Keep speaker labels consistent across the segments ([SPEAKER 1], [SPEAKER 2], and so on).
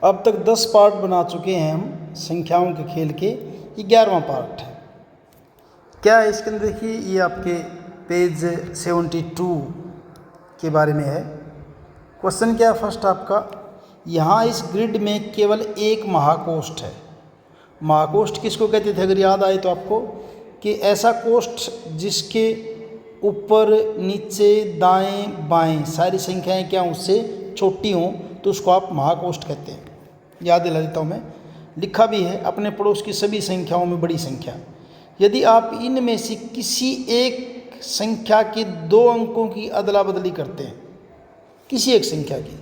[SPEAKER 1] अब तक 10 पार्ट बना चुके हैं हम संख्याओं के खेल के, 11वां पार्ट है। क्या है इसके अंदर देखिए, ये आपके पेज 72 के बारे में है। क्वेश्चन क्या है फर्स्ट आपका, यहाँ इस ग्रिड में केवल एक महाकोष्ठ है। महाकोष्ठ किसको कहते थे अगर याद आए तो आपको, कि ऐसा कोष्ठ जिसके ऊपर नीचे दाएं बाएं सारी संख्याएं क्या उससे छोटी हों तो उसको आप महाकोष्ठ कहते हैं। याद दिला देता हूँ मैं, लिखा भी है, अपने पड़ोस की सभी संख्याओं में बड़ी संख्या। यदि आप इनमें से किसी एक संख्या के 2 अंकों की अदला बदली करते हैं, किसी एक संख्या की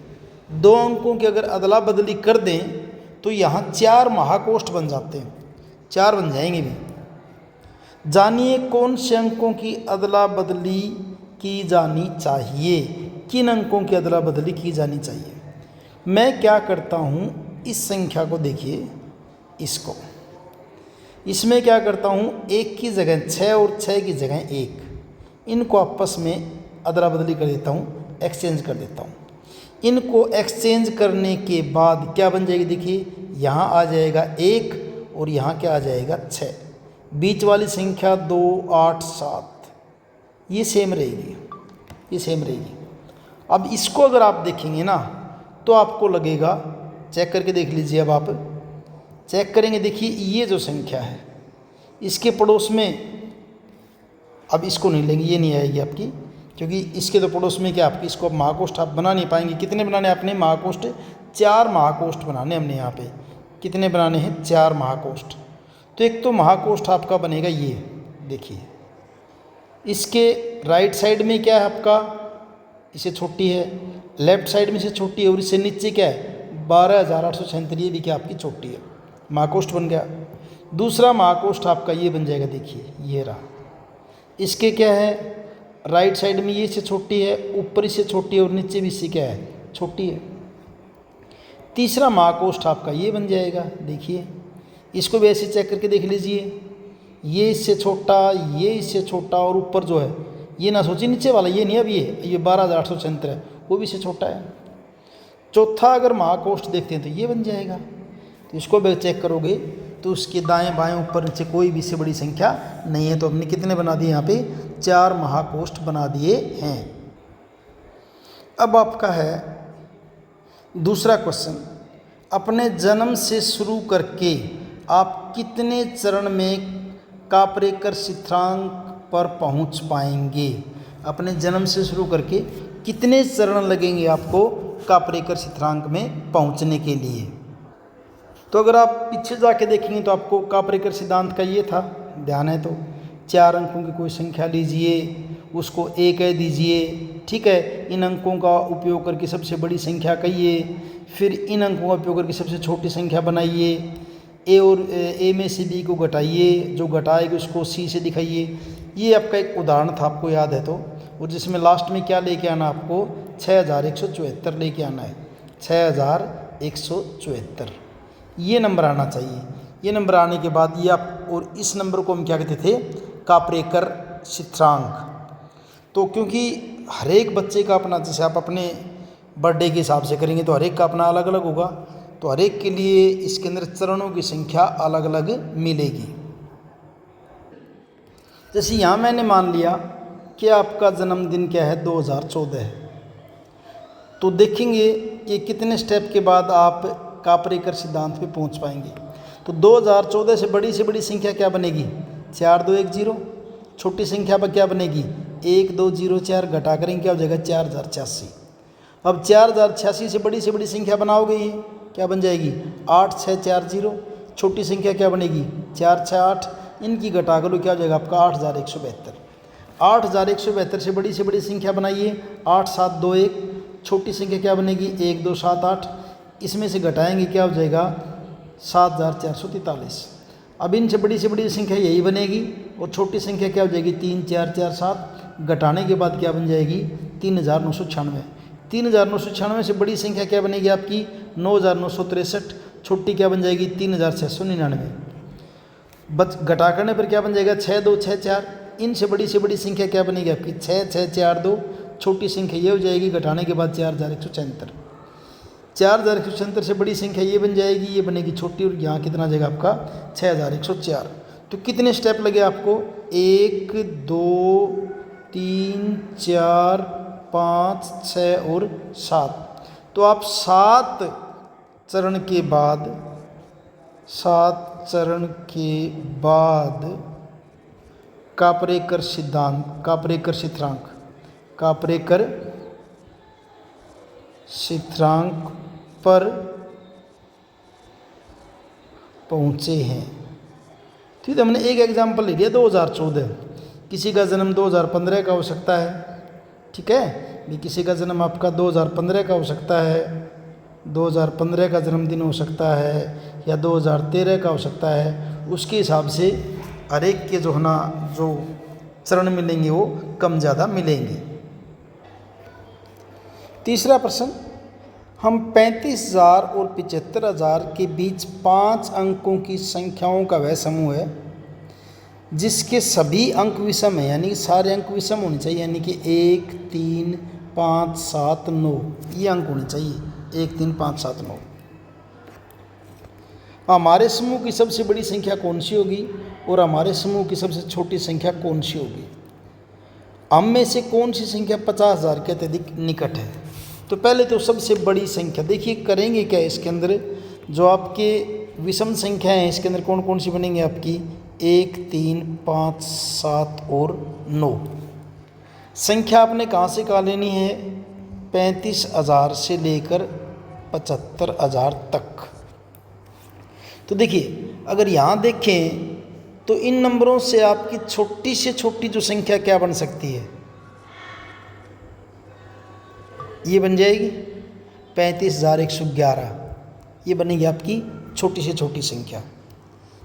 [SPEAKER 1] 2 अंकों की अगर अदला बदली कर दें तो यहाँ 4 महाकोष्ठ बन जाते हैं, 4 बन जाएंगे भी। जानिए कौन से अंकों की अदला बदली की जानी चाहिए, किन अंकों की अदला बदली की जानी चाहिए। मैं क्या करता हूँ, इस संख्या को देखिए, इसको, इसमें क्या करता हूँ, 1 की जगह 6 और 6 की जगह 1, इनको आपस में अदला बदली कर देता हूँ, एक्सचेंज कर देता हूँ। इनको एक्सचेंज करने के बाद क्या बन जाएगी, देखिए यहाँ आ जाएगा 1 और यहाँ क्या आ जाएगा 6। बीच वाली संख्या 2, 8, 7 ये सेम रहेगी, ये सेम रहेगी। अब इसको अगर आप देखेंगे ना तो आपको लगेगा, चेक करके देख लीजिए। अब आप चेक करेंगे, देखिए ये जो संख्या है इसके पड़ोस में, अब इसको नहीं लेंगे, ये नहीं आएगी आपकी, क्योंकि इसके तो पड़ोस में क्या आपकी, इसको महाकोष्ठ आप बना नहीं पाएंगे। कितने बनाने आपने महाकोष्ठ, 4 महाकोष्ठ बनाने हमने यहाँ पे। कितने बनाने हैं, 4 महाकोष्ठ। तो एक तो महाकोष्ठ आपका बनेगा ये, देखिए इसके राइट साइड में क्या है आपका, इससे छोटी है, लेफ्ट साइड में से छोटी है, और इससे नीचे क्या है 12,836, ये भी क्या आपकी छोटी है, महाकोष्ठ बन गया। दूसरा महाकोष्ठ आपका ये बन जाएगा, देखिए ये रहा। इसके क्या है, राइट साइड में ये इससे छोटी है, ऊपर इससे छोटी है, और नीचे भी इससे क्या है, छोटी है। तीसरा महाकोष्ठ आपका ये बन जाएगा, देखिए इसको भी ऐसे चेक करके देख लीजिए, ये इससे छोटा, ये इससे छोटा, और ऊपर जो है ये ना सोचिए नीचे वाला, ये नहीं, अब ये 12,876 है, वो भी इससे छोटा है। चौथा अगर महाकोष्ठ देखते हैं तो ये बन जाएगा। तो इसको भी चेक करोगे तो उसके दाएं बाएं ऊपर नीचे कोई भी इससे बड़ी संख्या नहीं है। तो हमने कितने बना दिए, यहाँ पे 4 महाकोष्ठ बना दिए हैं। अब आपका है दूसरा क्वेश्चन, अपने जन्म से शुरू करके आप कितने चरण में कापरेकर सिद्धांत पर पहुंच पाएंगे। अपने जन्म से शुरू करके कितने चरण लगेंगे आपको कापरेकर सिद्धांत में पहुंचने के लिए। तो अगर आप पीछे जाके देखेंगे तो आपको कापरेकर सिद्धांत का ये था, ध्यान है तो 4 अंकों की कोई संख्या लीजिए, उसको 1 कह दीजिए, ठीक है। इन अंकों का उपयोग करके सबसे बड़ी संख्या कहिए, फिर इन अंकों का उपयोग करके सबसे छोटी संख्या बनाइए, ए और ए में से बी को घटाइए, जो घटाएगा उसको सी से दिखाइए। ये आपका एक उदाहरण था, आपको याद है तो, और जिसमें लास्ट में क्या लेके आना, आपको 6174 लेके आना है, 6174 ये नंबर आना चाहिए। ये नंबर आने के बाद ये आप, और इस नंबर को हम क्या कहते थे, कापरेकर सिद्धांत। तो क्योंकि हर एक बच्चे का अपना, जैसे आप अपने बर्थडे के हिसाब से करेंगे तो हर एक का अपना अलग अलग होगा, तो हर एक के लिए इसके अंदर चरणों की संख्या अलग अलग मिलेगी। जैसे यहाँ मैंने मान लिया कि आपका जन्मदिन क्या है, 2014 है, तो देखेंगे कि कितने स्टेप के बाद आप कापरेकर सिद्धांत पे पहुँच पाएंगे। तो 2014 से बड़ी संख्या क्या बनेगी, 4210। छोटी संख्या पर क्या बनेगी, 1204, घटा करेंगे क्या हो जाएगा 4086। अब 4086 से बड़ी संख्या बनाओगे, ये क्या बन जाएगी 8640। छोटी संख्या क्या बनेगी 468, इनकी घटा करो क्या हो जाएगा आपका 8172। 8172 से बड़ी संख्या बनाइए 8721। छोटी संख्या क्या बनेगी 1278, इसमें से घटाएंगे क्या हो जाएगा 7443। अब इनसे बड़ी संख्या यही बनेगी, और छोटी संख्या क्या हो जाएगी 3447। घटाने के बाद क्या बन जाएगी 3996। 3996 से बड़ी संख्या क्या बनेगी आपकी 9963। छोटी क्या बन जाएगी 3699। घटा करने पर क्या बन जाएगा 6264। इनसे बड़ी संख्या क्या बनेगी आपकी 6642। छोटी संख्या ये हो जाएगी, घटाने के बाद 4174। 4176 से बड़ी संख्या ये बन जाएगी, ये बनेगी छोटी, और यहाँ कितना आ जाएगा आपका 6104। तो कितने स्टेप लगे आपको? 1 2 3 4 5 6 और 7। तो आप 7 चरण के बाद कापरेकर सिद्धांत, कापरेकर सिद्धांत पर पहुँचे हैं। ठीक है, हमने एक एग्जाम्पल ले लिया 2014। किसी का जन्म 2015 का हो सकता है, ठीक है, भी किसी का जन्म आपका 2015 का हो सकता है, 2015 का जन्मदिन हो सकता है, या 2013 का हो सकता है। उसके हिसाब से हर एक के जो चरण मिलेंगे वो कम ज़्यादा मिलेंगे। तीसरा प्रश्न, हम 35,000 और 75,000 के बीच 5 अंकों की संख्याओं का वह समूह है जिसके सभी अंक विषम है, यानी सारे अंक विषम होने चाहिए, यानी कि 1 3 5 7 9 ये अंक होने चाहिए, 1 3 5 7 9। हमारे समूह की सबसे बड़ी संख्या कौन सी होगी और हमारे समूह की सबसे छोटी संख्या कौन सी होगी? हम में से कौन सी संख्या 50,000 के अत्यधिक निकट है? तो पहले तो सबसे बड़ी संख्या देखिए, करेंगे क्या इसके अंदर, जो आपके विषम संख्या है इसके अंदर कौन कौन सी बनेंगी आपकी? 1 3 5 7 और 9। संख्या आपने कहाँ से कहाँ लेनी है? 35,000 से लेकर 75,000 तक। तो देखिए, अगर यहाँ देखें तो इन नंबरों से आपकी छोटी से छोटी जो संख्या क्या बन सकती है? ये बन जाएगी 35,111। ये बनेगी आपकी छोटी से छोटी संख्या,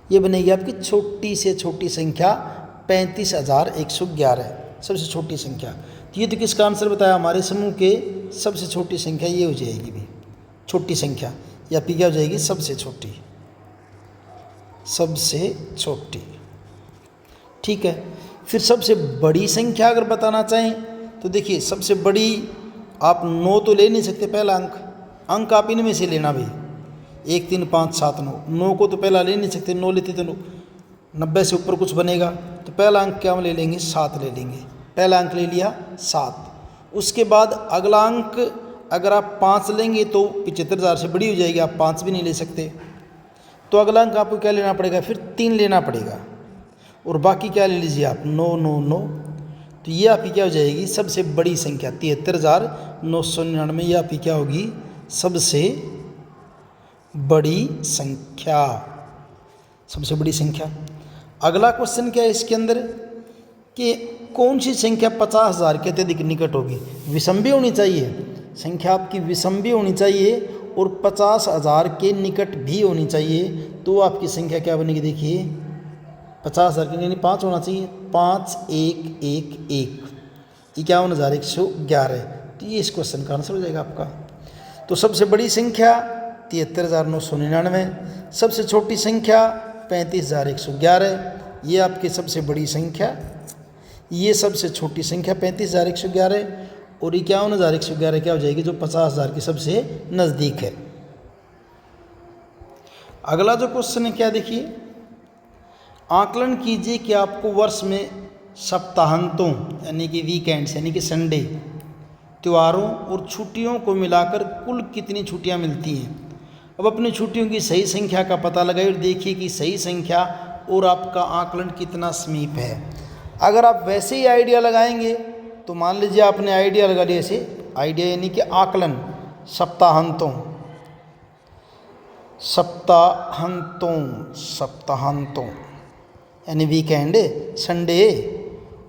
[SPEAKER 1] ये बनेगी आपकी छोटी से छोटी संख्या 35,111 सबसे छोटी संख्या। तो ये तो किसका आंसर बताया? हमारे समूह के सबसे छोटी संख्या ये हो जाएगी भी, छोटी संख्या, या फिर क्या हो जाएगी? सबसे छोटी, सबसे छोटी। ठीक है, फिर सबसे बड़ी संख्या अगर बताना चाहें तो देखिए, सबसे बड़ी आप 9 तो ले नहीं सकते, पहला अंक आप इनमें से लेना भाई, 1 3 5 7 9। 9 को तो पहला ले नहीं सकते, 9 लेते तो 90 से ऊपर कुछ बनेगा, तो पहला अंक क्या हम ले लेंगे? 7 ले लेंगे। पहला अंक ले लिया 7। उसके बाद अगला अंक अगर आप 5 लेंगे तो 75,000 से बड़ी हो जाएगी, आप 5 भी नहीं ले सकते। तो अगला अंक आपको क्या लेना पड़ेगा? फिर 3 लेना पड़ेगा, और बाकी क्या ले लीजिए आप? 9 9 9। तो ये आपकी क्या हो जाएगी? सबसे बड़ी संख्या 73,999। ये आपकी क्या होगी? सबसे बड़ी संख्या, सबसे बड़ी संख्या। अगला क्वेश्चन क्या है इसके अंदर कि कौन सी संख्या 50,000 के अत्यधिक निकट होगी? विषम भी होनी चाहिए, संख्या आपकी विषम भी होनी चाहिए और 50,000 के निकट भी होनी चाहिए। तो आपकी संख्या क्या बनेगी? देखिए, 50,000 के यानी 5 होना चाहिए, 5111, 51,111। तो ये इस क्वेश्चन का आंसर हो जाएगा आपका। तो सबसे बड़ी संख्या 73,999, सबसे छोटी संख्या 35,111। ये आपकी सबसे बड़ी संख्या, ये सबसे छोटी संख्या 35,111, और 51,111 क्या हो जाएगी? जो 50,000 की सबसे नज़दीक है। अगला जो क्वेश्चन है क्या, देखिए, आकलन कीजिए कि आपको वर्ष में सप्ताहांतों यानी कि वीकेंड्स यानी कि संडे, त्योहारों और छुट्टियों को मिलाकर कुल कितनी छुट्टियां मिलती हैं? अब अपनी छुट्टियों की सही संख्या का पता लगाइए और देखिए कि सही संख्या और आपका आकलन कितना समीप है। अगर आप वैसे ही आइडिया लगाएंगे तो मान लीजिए आपने आइडिया लगा लिया, ऐसे आइडिया यानी कि आकलन सप्ताहांतों यानी वीकेंड, संडे,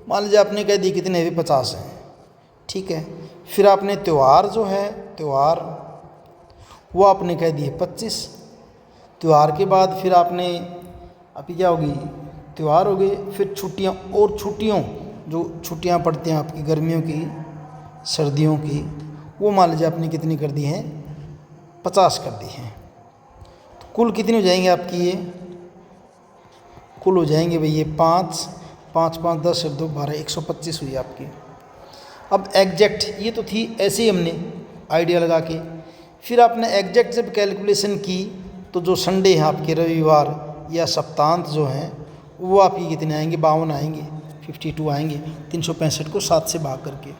[SPEAKER 1] मान लीजिए आपने कह दी कितने भी 50 हैं, ठीक है। फिर आपने त्यौहार जो है, त्यौहार वो आपने कह दिए 25। त्यौहार के बाद फिर आपने अभी क्या होगी? त्यौहार हो गए। फिर छुट्टियां, और छुट्टियों जो छुट्टियां पड़ती हैं आपकी गर्मियों की, सर्दियों की, वो मान लीजिए आपने कितनी कर दी हैं? 50 कर दी हैं। तो कुल कितनी हो जाएंगे आपकी? ये कुल हो जाएंगे भाई ये 5 5 5 10 2 12 125 हुई आपकी। अब एग्जैक्ट ये तो थी ऐसे ही हमने आइडिया लगा के, फिर आपने एग्जैक्ट जब कैलकुलेशन की तो जो संडे हैं आपके, रविवार या सप्तांत जो हैं, वो आपकी कितने आएंगे, 52 आएंगे, 52 आएंगे 365 को 7 से भाग करके।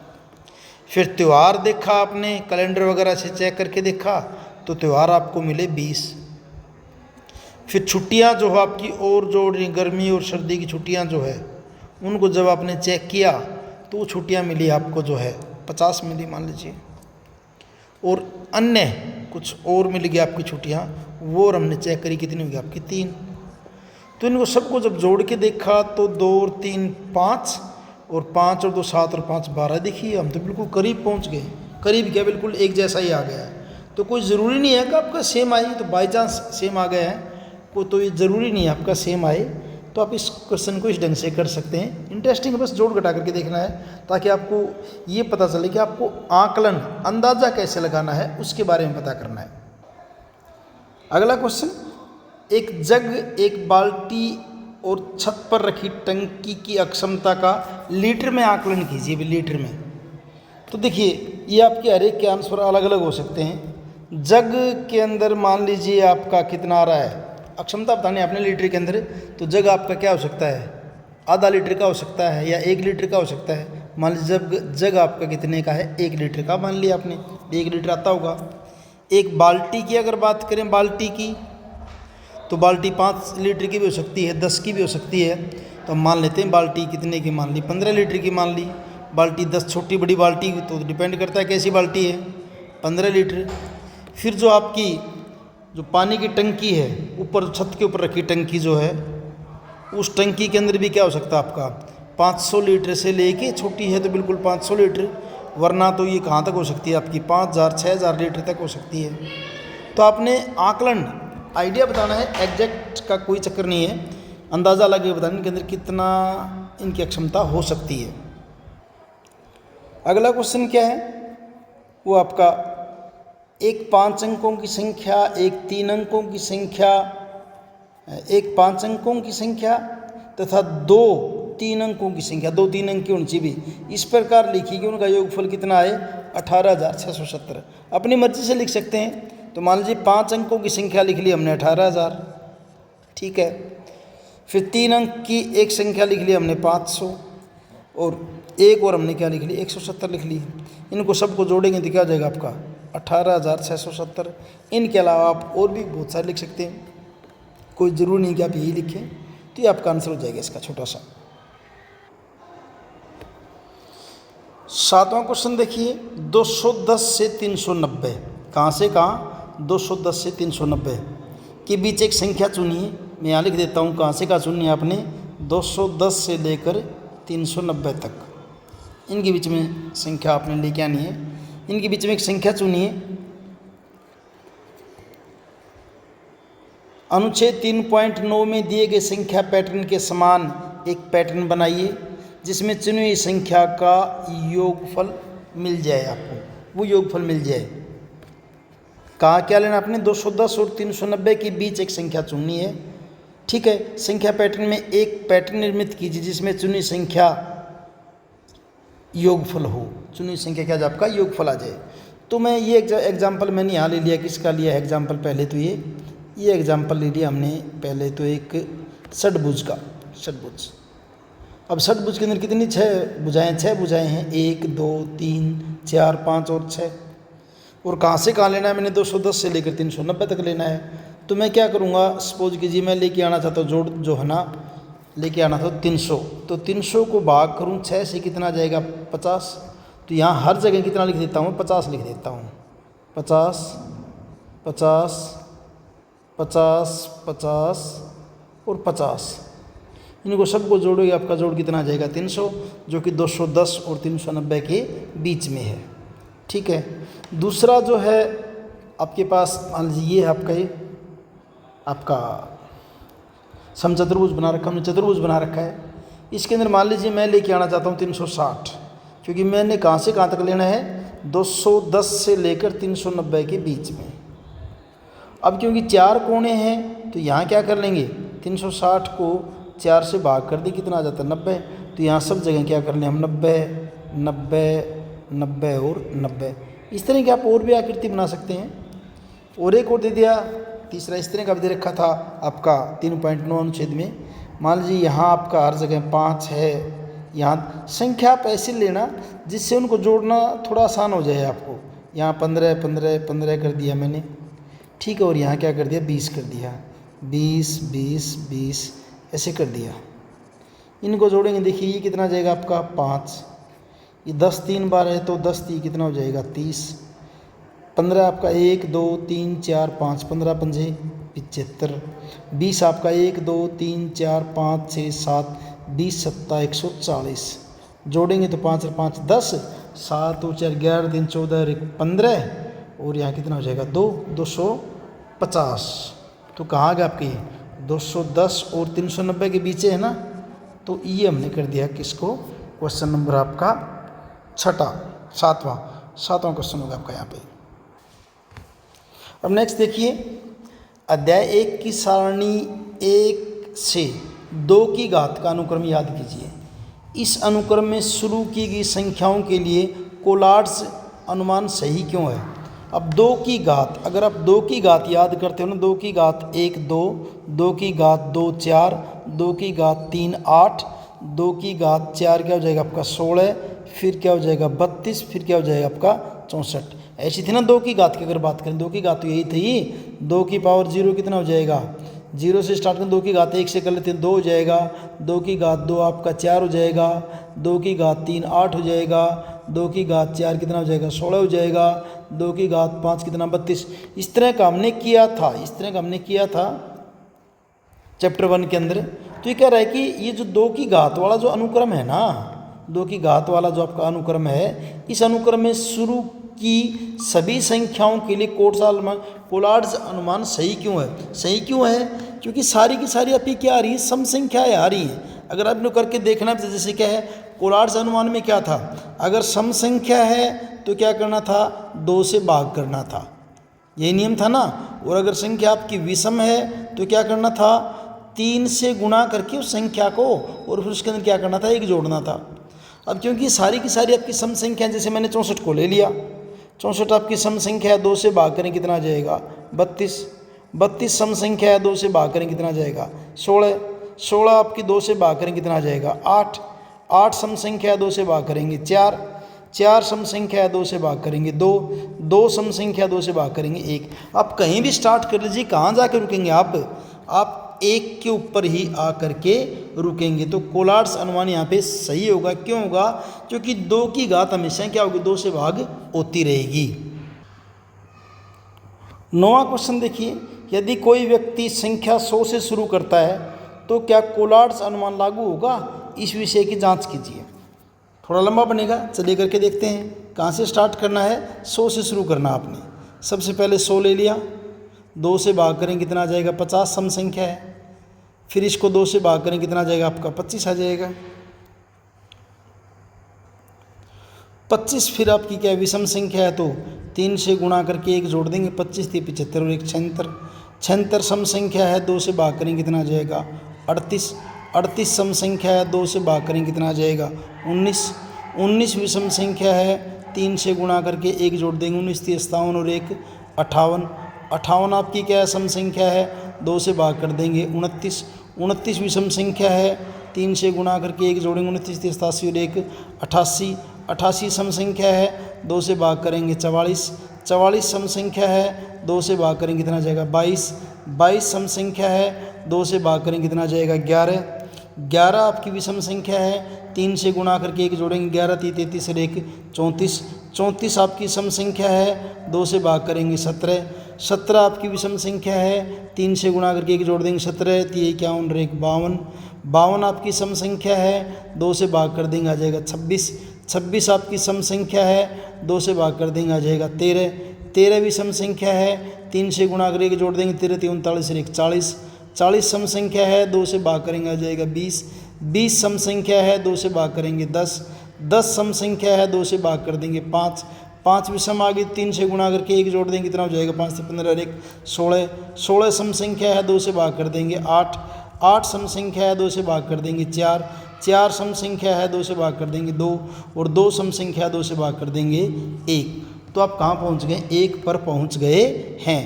[SPEAKER 1] फिर त्यौहार देखा आपने, कैलेंडर वगैरह से चेक करके देखा तो त्यौहार आपको मिले 20। फिर छुट्टियां जो है आपकी और जो गर्मी और सर्दी की छुट्टियां जो है, उनको जब आपने चेक किया तो वो छुट्टियां मिली आपको जो है 50 मिली मान लीजिए, और अन्य कुछ और मिल गई आपकी छुट्टियां, वो और हमने चेक करी कितनी होगी आपकी 3। तो इनको सबको जब जोड़ के देखा तो 2 और 3 5, और 5 और 2 7 और 5 12। देखिए हम तो बिल्कुल करीब पहुंच गए, करीब क्या बिल्कुल एक जैसा ही आ गया है। तो कोई ज़रूरी नहीं है कि आपका सेम आए, तो बाई चांस सेम आ गया है को तो ये ज़रूरी नहीं है आपका सेम आए। तो आप इस क्वेश्चन को इस ढंग से कर सकते हैं। इंटरेस्टिंग, बस जोड़ घटा करके देखना है ताकि आपको ये पता चले कि आपको आकलन, अंदाज़ा कैसे लगाना है, उसके बारे में पता करना है। अगला क्वेश्चन, एक जग, एक बाल्टी और छत पर रखी टंकी की अक्षमता का लीटर में आकलन कीजिए। भी लीटर में, तो देखिए ये आपके हर एक के आंसर अलग अलग हो सकते हैं। जग के अंदर मान लीजिए आपका कितना आ रहा है, अक्षमता बतानी है आपने लीटर के अंदर, तो जग आपका क्या हो सकता है, आधा लीटर का हो सकता है या 1 लीटर का हो सकता है। मान लीजिए जग आपका कितने का है, 1 लीटर का मान लिया आपने, 1 लीटर आता होगा। एक बाल्टी की अगर बात करें, बाल्टी की, तो बाल्टी 5 लीटर की भी हो सकती है, 10 की भी हो सकती है। तो हम मान लेते हैं बाल्टी कितने की मान ली, 15 लीटर की मान ली। बाल्टी 10 छोटी बड़ी बाल्टी, तो डिपेंड करता है कैसी बाल्टी है, 15 लीटर। फिर जो आपकी जो पानी की टंकी है, ऊपर छत के ऊपर रखी टंकी जो है, उस टंकी के अंदर भी क्या हो सकता है आपका 500 लीटर से लेके, छोटी है तो बिल्कुल 500 लीटर, वरना तो ये कहाँ तक हो सकती है आपकी 5000 6000 लीटर तक हो सकती है। तो आपने आकलन, आइडिया बताना है, एग्जैक्ट का कोई चक्कर नहीं है, अंदाज़ा लगा के बताने के अंदर कितना इनकी क्षमता हो सकती है। अगला क्वेश्चन क्या है, वो आपका एक 5 अंकों की संख्या, एक 3 अंकों की संख्या, एक 5 अंकों की संख्या तथा 2 3 अंकों की संख्या, 2 3 अंक की होनी चाहिए, इस प्रकार लिखी कि उनका योगफल कितना आए 18,670। अपनी मर्जी से लिख सकते हैं। तो मान लीजिए 5 अंकों की संख्या लिख ली हमने 18,000, ठीक है। फिर 3 अंक की एक संख्या लिख ली हमने 500, और एक और हमने क्या लिख ली 170 लिख ली। इनको सबको जोड़ेंगे तो क्या हो जाएगा आपका 18,670। इनके अलावा आप और भी बहुत सारे लिख सकते हैं, कोई ज़रूरी नहीं कि आप यही लिखें, तो ये आपका आंसर हो जाएगा इसका छोटा सा। 7वां क्वेश्चन देखिए, 210 से 390, कहाँ से कहाँ 210 से 390 के बीच एक संख्या चुनिए। मैं यहाँ लिख देता हूँ कहाँ से कहाँ चुनिए आपने, 210 से लेकर 390 तक, इनके बीच में संख्या आपने लेके आनी है। इनके बीच में एक संख्या चुनिए। अनुच्छेद 3.9 में दिए गए संख्या पैटर्न के समान एक पैटर्न बनाइए जिसमें चुनी हुई संख्या का योगफल मिल जाए, आपको वो योगफल मिल जाए। कहाँ क्या लेना आपने, 210 और 390 के बीच एक संख्या चुननी है, ठीक है। संख्या पैटर्न में एक पैटर्न निर्मित कीजिए जिसमें चुनी संख्या योगफल हो, चुनी संख्या क्या आपका योगफल आ जाए। तो मैं ये एग्जाम्पल मैंने यहाँ ले लिया, किसका लिया है एग्जाम्पल, पहले तो ये एग्जाम्पल ले लिया हमने पहले तो एक षटभुज का, षटभुज। अब षटभुज के अंदर कितनी 6 भुजाएँ, 6 भुजाएँ हैं, 1 2 3 4 5 और 6। और कहाँ से कहाँ लेना है मैंने, 210 से लेकर 390 तक लेना है। तो मैं क्या करूँगा, सपोज कीजिए मैं लेके आना चाहता हूँ जोड़ जो है ना, लेके आना था 300, तो 300 को भाग करूँ 6 से, कितना जाएगा 50। तो यहाँ हर जगह कितना लिख देता हूँ, 50 लिख देता हूँ, 50 50 50 50 और 50। इनको सबको जोड़ोगे आपका जोड़ कितना आ जाएगा 300, जो कि 210 और 390 के बीच में है, ठीक है। दूसरा जो है आपके पास, मान लीजिए ये आपका ये आपका समचतुर्भुज बना रखा, हमने चतुर्भुज बना रखा है। इसके अंदर मान लीजिए मैं लेके आना चाहता हूँ 360, क्योंकि मैंने कहाँ से कहाँ तक लेना है, 210 से लेकर 390 के बीच में। अब क्योंकि 4 कोने हैं तो यहाँ क्या कर लेंगे, 360 को 4 से भाग कर दी, कितना आ जाता है 90। तो यहाँ सब जगह क्या कर लें हम 90 90 90 और 90। इस तरह की आप और भी आकृति बना सकते हैं। और एक और दे दिया तीसरा, इस तरह का भी दे रखा था आपका 3.9 अनुच्छेद में। मान लीजिए यहाँ आपका हर जगह 5 है, यहाँ संख्या आप ऐसे लेना जिससे उनको जोड़ना थोड़ा आसान हो जाए आपको। यहाँ 15 15 15 कर दिया मैंने, ठीक है, और यहाँ क्या कर दिया 20 कर दिया, 20 20 20 ऐसे कर दिया। इनको जोड़ेंगे, देखिए ये कितना जाएगा आपका 5, ये 10 3 बार है तो 10 3 कितना हो जाएगा 30, 15 आपका 1 2 3 4 5 15 पंजे 75, 20 आपका 1 2 3 4 5 6 7 20 7 140। जोड़ेंगे तो 5 और 5 10, 7 और 4 11 दिन 14 और 1 15, और यहाँ कितना हो जाएगा 2 250। तो कहाँ गया आपके 210 और 390 के बीच है ना, तो ये हमने कर दिया किसको, क्वेश्चन नंबर आपका सातवां क्वेश्चन होगा आपका यहाँ पे। अब नेक्स्ट देखिए, अध्याय 1 की सारणी 1 से 2 की घात का अनुक्रम याद कीजिए। इस अनुक्रम में शुरू की गई संख्याओं के लिए कोलार्ड्स अनुमान सही क्यों है। अब 2 की घात, अगर आप 2 की घात याद करते हो ना, 2 की घात 1 2, 2 की घात 2 4, 2 की घात 3 8, 2 की घात 4 क्या हो जाएगा आपका 16, फिर क्या हो जाएगा 32, फिर क्या हो जाएगा आपका 64। ऐसी थी ना 2 की घात की अगर बात करें, 2 की घात तो यही थी, 2 की पावर 0 कितना हो जाएगा, 0 से स्टार्ट करें, 2 की घात 1 से कर लेते हैं 2 हो जाएगा, 2 की घात 2 आपका 4 हो जाएगा, 2 की घात 3 8 हो जाएगा, 2 की घात 4 कितना हो जाएगा 16 हो जाएगा, 2 की घात 5 कितना 32। इस तरह का हमने किया था चैप्टर 1 के अंदर। तो ये कह रहा है कि ये जो 2 की घात वाला जो अनुक्रम है ना, 2 की घात वाला जो आपका अनुक्रम है, इस अनुक्रम में शुरू की सभी संख्याओं के लिए कोलार्ड्स अनुमान सही क्यों है। सही क्यों है, क्योंकि सारी की सारी आपकी क्या आ रही है, सम संख्याएं आ रही है। अगर आपने करके देखना, जैसे क्या है कोलार्ड्स अनुमान में क्या था, अगर सम संख्या है तो क्या करना था 2 से भाग करना था, यही नियम था ना। और अगर संख्या आपकी विषम है तो क्या करना था 3 से गुणा करके उस संख्या को, और फिर उसके अंदर क्या करना था 1 जोड़ना था। अब क्योंकि सारी की सारी आपकी सम संख्या, जैसे मैंने 64 को ले लिया, 64 आपकी सम संख्या है, 2 से भाग करें कितना आ जाएगा 32, 32 सम संख्या है, 2 से भाग करें कितना आ जाएगा 16, 16 आपकी 2 से भाग करें कितना आ जाएगा 8, 8 सम संख्या है, 2 से भाग करेंगे 4, 4 सम संख्या है, 2 से भाग करेंगे 2, 2 सम संख्या 2 से भाग करेंगे 1। आप कहीं भी स्टार्ट कर लीजिए, कहाँ जाकर रुकेंगे आप 1 के ऊपर ही आ करके रुकेंगे। तो कोलार्ड्स अनुमान यहाँ पे सही होगा। क्यों होगा, क्योंकि 2 की घात हमेशा क्या होगी 2 से भाग होती रहेगी। 9वां क्वेश्चन देखिए, यदि कोई व्यक्ति संख्या 100 से शुरू करता है तो क्या कोलार्ड्स अनुमान लागू होगा। इस विषय की जांच कीजिए। थोड़ा लंबा बनेगा, चलिए करके देखते हैं। कहाँ से स्टार्ट करना है, 100 से शुरू करना आपने। सबसे पहले 100 ले लिया, 2 से भाग करें कितना आ जाएगा 50 सम संख्या है, फिर इसको 2 से भाग करें कितना आ जाएगा आपका 25 आ जाएगा। 25 फिर आपकी क्या विषम संख्या है तो 3 से गुणा करके 1 जोड़ देंगे, 25 थी 75 और 1 76, 76 सम संख्या है, 2 से भाग करें कितना आ जाएगा 38, 38 सम संख्या है, 2 से भाग करें कितना आ जाएगा 19, 19 विषम संख्या है, 3 से गुणा करके 1 जोड़ देंगे, 19 थी 57 और 1 58, 58 आपकी क्या है सम संख्या है, 2 से भाग कर देंगे 29, 29 विषम संख्या है, 3 से गुणा करके 1 जोड़ेंगे, 29 थी 87 और 1 88, 88 सम संख्या है, 2 से भाग करेंगे 44, 44 सम संख्या है, 2 से भाग करेंगे कितना जाएगा 22, 22 सम संख्या है, 2 से भाग करेंगे कितना जाएगा 11, 11 आपकी विषम संख्या है, 3 से गुणा करके 1 जोड़ेंगे, 11 थी 33 और 1 34, 34 आपकी सम संख्या है, 2 से भाग करेंगे 17, 17 आपकी विषम संख्या है, 3 से गुणा करके 1 जोड़ देंगे, 17 थी 51 और 1 52, 52 आपकी सम संख्या है, 2 से भाग कर देंगे आ जाएगा 26, 26 आपकी सम संख्या है, 2 से भाग कर देंगे आ जाएगा 13, 13 विषम संख्या है, 3 से गुणा करके जोड़ देंगे, 13 थी 39 और 1 40, 40 सम संख्या है, 2 से भाग करेंगे आ जाएगा 20, 20 सम संख्या है, 2 से भाग करेंगे 10, 10 सम संख्या है, 2 से भाग कर देंगे 5, 5 विषम आ गई, 3 से गुणा करके 1 जोड़ देंगे कितना हो जाएगा 5 से 15 और 1 16, 16 सम संख्या है, 2 से भाग कर देंगे 8, 8 सम संख्या है, 2 से भाग कर देंगे 4, 4 सम संख्या है, 2 से भाग कर देंगे 2, और 2 सम संख्या 2 से भाग कर देंगे 1। तो आप कहाँ पहुँच गए, 1 पर पहुँच गए हैं।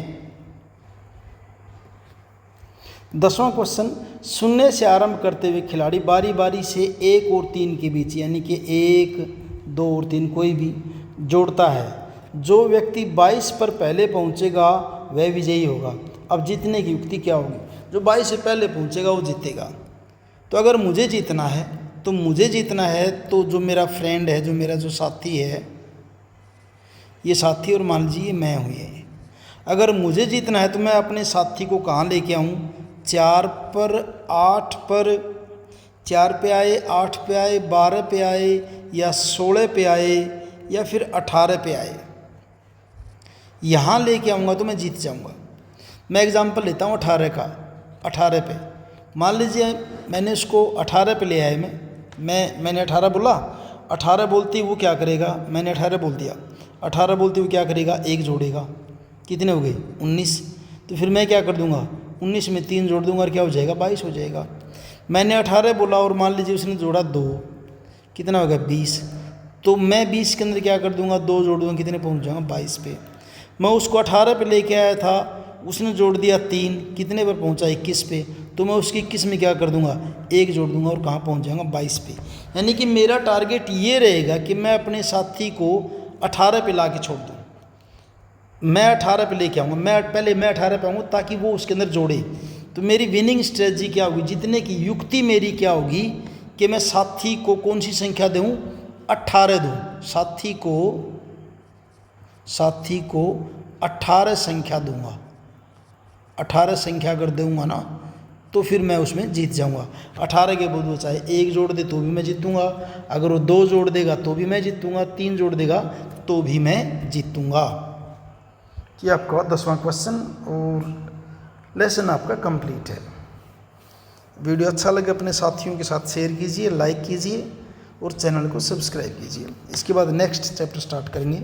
[SPEAKER 1] 10वां क्वेश्चन, शून्य से आरंभ करते हुए खिलाड़ी बारी बारी से 1 और 3 के बीच यानी कि 1, 2 और 3 कोई भी जोड़ता है। जो व्यक्ति 22 पर पहले पहुंचेगा वह विजयी होगा। अब जीतने की युक्ति क्या होगी? जो 22 से पहले पहुंचेगा वो जीतेगा। तो अगर मुझे जीतना है तो जो मेरा फ्रेंड है, जो मेरा जो साथी है, ये साथी और मान लीजिए मैं हूँ ये। अगर मुझे जीतना है तो मैं अपने साथी को कहाँ लेके आऊँ? 4 पर 8 पर 4 पे आए, 8 पे आए, 12 पे आए या 16 पे आए या फिर 18 पे आए, यहाँ लेके आऊँगा तो मैं जीत जाऊँगा। मैं एग्जांपल लेता हूँ 18 का। 18 पे मान लीजिए मैंने उसको 18 पे ले आए, मैंने 18 बोला, 18 बोलती वो क्या करेगा? मैंने 18 बोल दिया, 18 बोलती वो क्या करेगा? 1 जोड़ेगा, कितने हो गए? 19। तो फिर मैं क्या कर दूंगा? 19 में 3 जोड़ दूंगा और क्या हो जाएगा? 22 हो जाएगा। मैंने 18 बोला और मान लीजिए उसने जोड़ा 2, कितना हो गया? 20। तो मैं 20 के अंदर क्या कर दूंगा? 2 जोड़ दूंगा, कितने पहुंच जाऊंगा? 22 पे। मैं उसको 18 पे लेके आया था, उसने जोड़ दिया 3, कितने पर पहुंचा? 21 पे। तो मैं उसकी 21 में क्या कर दूंगा? 1 जोड़ दूंगा और कहाँ पहुंच जाऊंगा? 22 पे। यानी कि मेरा टारगेट ये रहेगा कि मैं अपने साथी को 18 पे ला के छोड़ दूँ। मैं 18 पे लेके आऊँगा, मैं 18 पे आऊँगा ताकि वो उसके अंदर जोड़े। तो मेरी विनिंग स्ट्रेटजी क्या होगी? जीतने की युक्ति मेरी क्या होगी कि मैं साथी को कौन सी संख्या दूँ? 18 दूँ। साथी को 18 संख्या दूंगा। 18 संख्या अगर दूंगा ना तो फिर मैं उसमें जीत जाऊंगा। 18 के बाद वो चाहे 1 जोड़ दे तो भी मैं जीतूंगा, अगर वो 2 जोड़ देगा तो भी मैं जीतूंगा, 3 जोड़ देगा तो भी मैं जीतूंगा। कि आपका 10वां क्वेश्चन और लेसन आपका कंप्लीट है। वीडियो अच्छा लगे अपने साथियों के साथ शेयर कीजिए, लाइक कीजिए और चैनल को सब्सक्राइब कीजिए। इसके बाद नेक्स्ट चैप्टर स्टार्ट करेंगे।